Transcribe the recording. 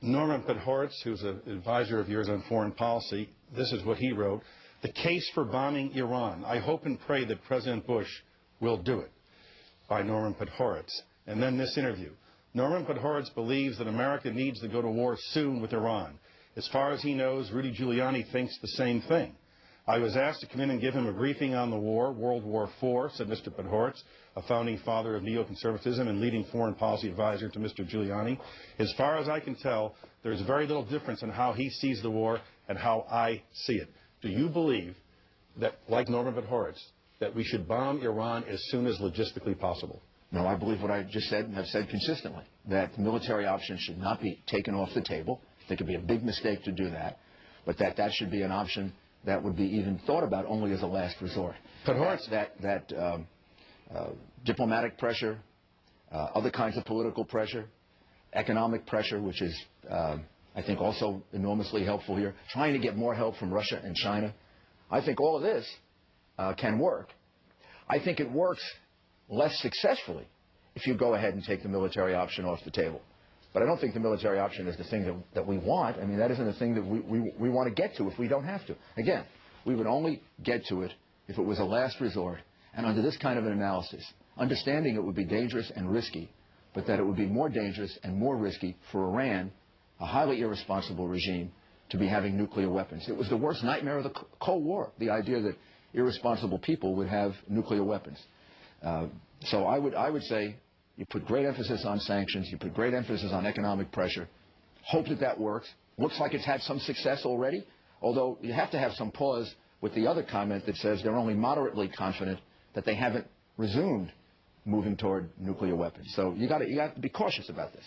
Norman Podhoretz, who's an advisor of yours on foreign policy, this is what he wrote. The case for bombing Iran. I hope and pray that President Bush will do it. By Norman Podhoretz. And then this interview. Norman Podhoretz believes that America needs to go to war soon with Iran. As far as he knows, Rudy Giuliani thinks the same thing. I was asked to come in and give him a briefing on the war, World War IV, said Mr. Podhoretz, a founding father of neoconservatism and leading foreign policy advisor to Mr. Giuliani. As far as I can tell, there's very little difference in how he sees the war and how I see it. Do you believe that, like Norman Podhoretz, that we should bomb Iran as soon as logistically possible? No, I believe what I just said and have said consistently, that the military option should not be taken off the table. I think it would be a big mistake to do that, but that should be an option that would be even thought about only as a last resort. Podhoretz, diplomatic pressure, other kinds of political pressure, economic pressure, which is, I think, also enormously helpful here, trying to get more help from Russia and China. I think all of this can work. I think it works less successfully if you go ahead and take the military option off the table. But I don't think the military option is the thing that we want. I mean, that isn't the thing that we want to get to if we don't have to. Again, we would only get to it if it was a last resort and under this kind of an analysis, understanding it would be dangerous and risky, but that it would be more dangerous and more risky for Iran, a highly irresponsible regime, to be having nuclear weapons. It was the worst nightmare of the Cold War, the idea that irresponsible people would have nuclear weapons. So I would say you put great emphasis on sanctions, you put great emphasis on economic pressure, hope that works. Looks like it's had some success already, although you have to have some pause with the other comment that says they're only moderately confident that they haven't resumed moving toward nuclear weapons. So you got to be cautious about this.